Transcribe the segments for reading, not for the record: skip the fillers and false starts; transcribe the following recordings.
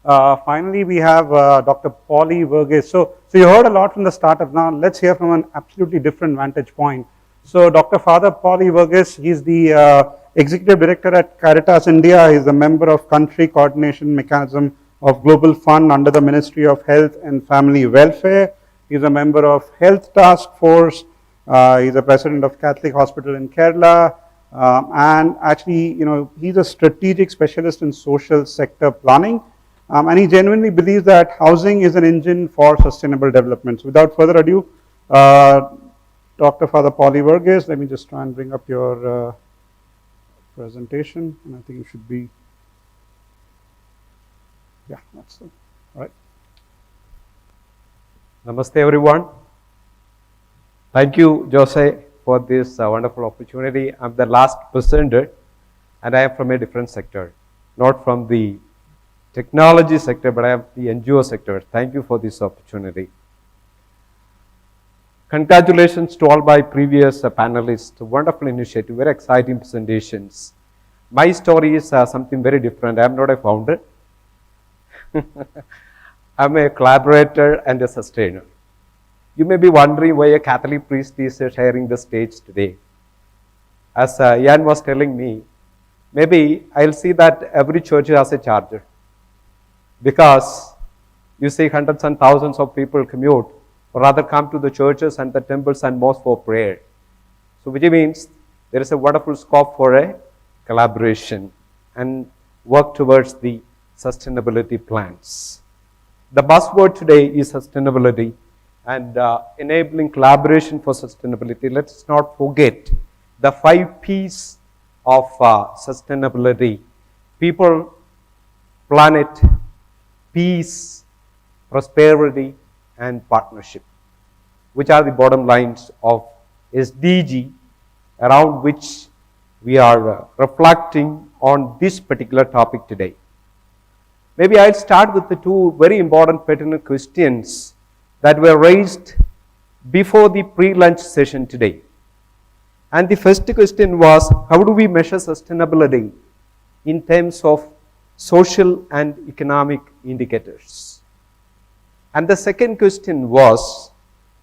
Finally, we have Dr. Polly Verghese. So you heard a lot from the startup. Now let's hear from an absolutely different vantage point. So Dr. Father Polly Verghese, he's the Executive Director at Caritas India. He's a member of Country Coordination Mechanism of Global Fund under the Ministry of Health and Family Welfare. He's a member of Health Task Force. He's a president of Catholic Hospital in Kerala. And actually, he's a strategic specialist in social sector planning. And he genuinely believes that housing is an engine for sustainable development. So without further ado, Dr. Father Polly Verghese, let me just try and bring up your presentation. And I think it should be, yeah, that's it. All right. Namaste everyone. Thank you, Jose, for this wonderful opportunity. I'm the last presenter and I am from a different sector, not from the technology sector, but I am the NGO sector. Thank you for this opportunity. Congratulations to all my previous panelists. Wonderful initiative, very exciting presentations. My story is something very different. I am not a founder. I am a collaborator and a sustainer. You may be wondering why a Catholic priest is sharing the stage today. As Ian was telling me, maybe I'll see that every church has a charger. Because you see hundreds and thousands of people commute, or rather come to the churches and the temples and mosques for prayer. So which means there is a wonderful scope for a collaboration and work towards the sustainability plans. The buzzword today is sustainability and enabling collaboration for sustainability. Let's not forget the 5 P's of sustainability: people, planet, peace, prosperity, and partnership, which are the bottom lines of SDG around which we are reflecting on this particular topic today. Maybe I'll start with the 2 very important pertinent questions that were raised before the pre-lunch session today. And the first question was, how do we measure sustainability in terms of social and economic indicators? And the second question was,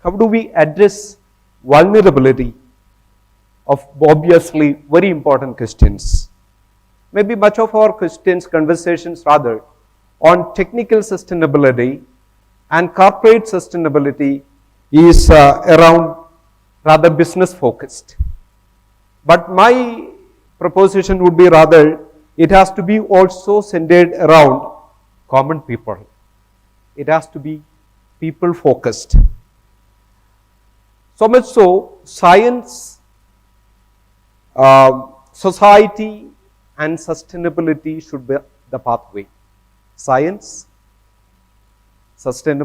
how do we address vulnerability? Of obviously very important questions. Maybe much of our conversations rather, on technical sustainability and corporate sustainability is around rather business focused. But my proposition would be rather, it has to be also centered around common people. It has to be people focused. So much so, science, society and sustainability should be the pathway. Science, society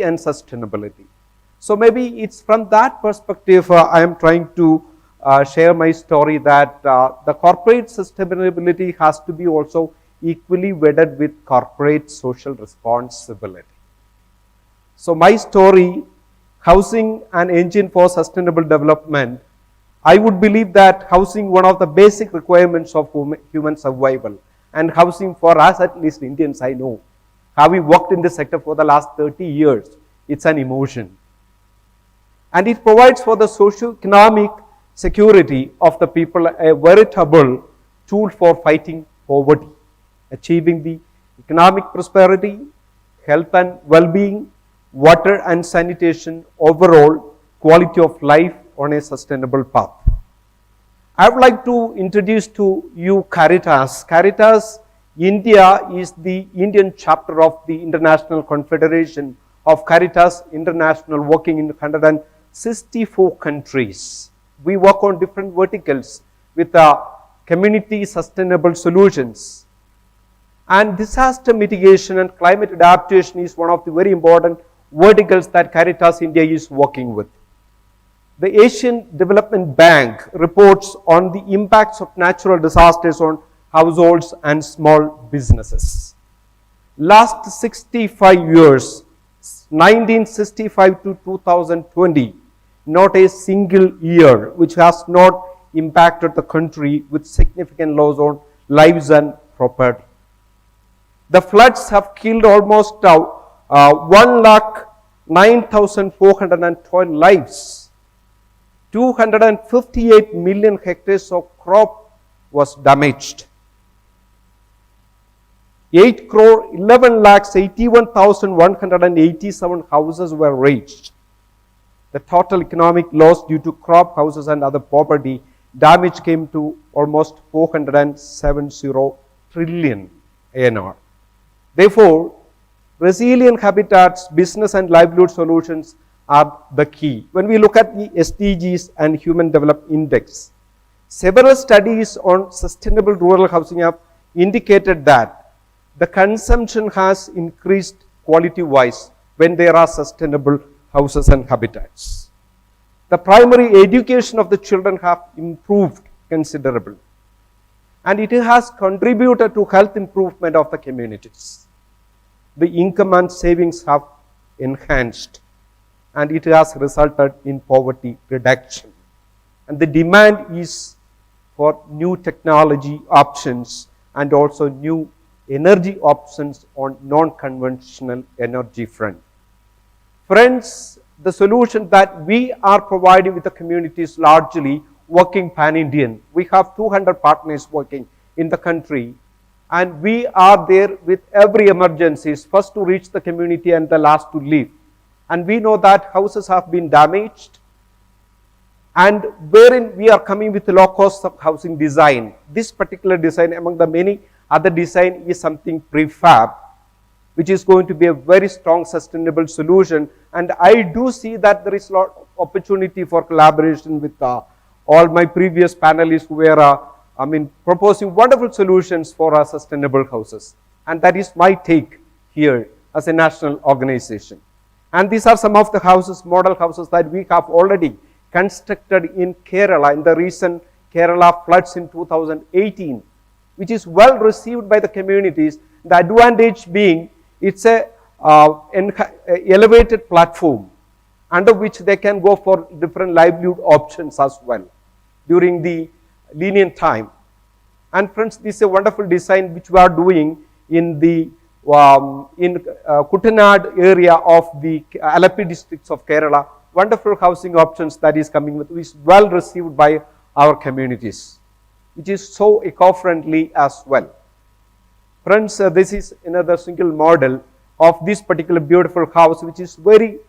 and sustainability. So maybe it's from that perspective I am trying to share my story that the corporate sustainability has to be also equally wedded with corporate social responsibility. So my story, housing an engine for sustainable development, I would believe that housing one of the basic requirements of human survival, and housing for us, at least Indians I know, having worked in this sector for the last 30 years, it's an emotion. And it provides for the socio-economic security of the people a veritable tool for fighting poverty, achieving the economic prosperity, health and well-being, water and sanitation, overall quality of life on a sustainable path. I would like to introduce to you Caritas. Caritas India is the Indian chapter of the International Confederation of Caritas International, working in 164 countries. We work on different verticals with community sustainable solutions. And disaster mitigation and climate adaptation is one of the very important verticals that Caritas India is working with. The Asian Development Bank reports on the impacts of natural disasters on households and small businesses. Last 65 years, 1965 to 2020, not a single year which has not impacted the country with significant loss on lives and property. The floods have killed almost 1,09,412 lives. 258 million hectares of crop was damaged. 8,11,81,187 houses were razed. The total economic loss due to crop, houses and other property damage came to almost 470 trillion ANR. Therefore, resilient habitats, business and livelihood solutions are the key. When we look at the SDGs and Human Development Index, several studies on sustainable rural housing have indicated that the consumption has increased quality-wise when there are sustainable houses and habitats. The primary education of the children have improved considerably, and it has contributed to health improvement of the communities. The income and savings have enhanced, and it has resulted in poverty reduction. And the demand is for new technology options and also new energy options on non-conventional energy front. Friends, the solution that we are providing with the community is largely working pan-Indian. We have 200 partners working in the country, and we are there with every emergency, first to reach the community and the last to leave. And we know that houses have been damaged, and wherein we are coming with low cost of housing design. This particular design, among the many other design, is something prefab, which is going to be a very strong sustainable solution. And I do see that there is a lot of opportunity for collaboration with all my previous panelists who were proposing wonderful solutions for our sustainable houses. And that is my take here as a national organization. And these are some of the houses, model houses that we have already constructed in Kerala in the recent Kerala floods in 2018, which is well received by the communities. The advantage being it's a elevated platform under which they can go for different livelihood options as well during the lenient time. And friends, this is a wonderful design which we are doing in the Kuttanad area of the Alapi districts of Kerala. Wonderful housing options that is coming with, which is well received by our communities, which is so eco-friendly as well. Friends, this is another single model of this particular beautiful house, which is very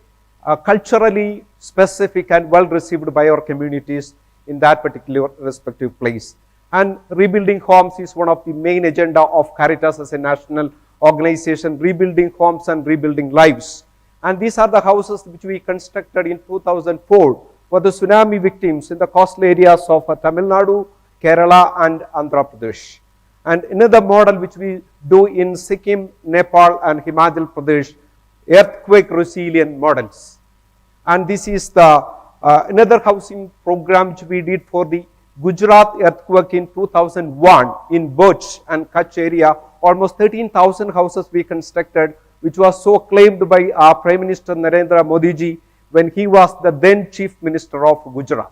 culturally specific and well received by our communities in that particular respective place. And rebuilding homes is one of the main agenda of Caritas as a national organization, rebuilding homes and rebuilding lives. And these are the houses which we constructed in 2004 for the tsunami victims in the coastal areas of Tamil Nadu, Kerala and Andhra Pradesh. And another model which we do in Sikkim, Nepal and Himachal Pradesh, earthquake resilient models. And this is the another housing program which we did for the Gujarat earthquake in 2001 in Bhuj and Kutch area. Almost 13,000 houses we constructed, which was so claimed by our Prime Minister Narendra Modi ji when he was the then Chief Minister of Gujarat.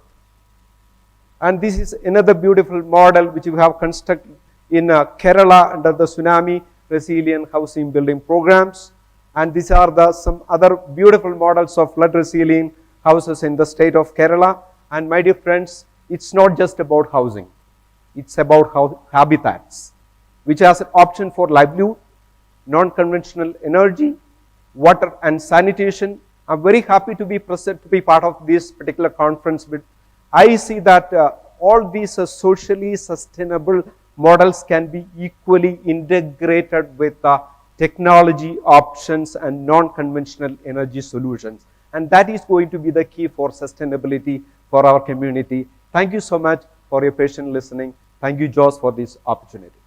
And this is another beautiful model which we have constructed in Kerala under the tsunami resilient housing building programs. And these are some other beautiful models of flood resilient houses in the state of Kerala. And my dear friends, it's not just about housing. It's about habitats, which has an option for livelihood, non-conventional energy, water and sanitation. I'm very happy to be present, to be part of this particular conference. But I see that all these socially sustainable models can be equally integrated with technology options and non-conventional energy solutions. And that is going to be the key for sustainability for our community. Thank you so much for your patient listening. Thank you, Josh, for this opportunity.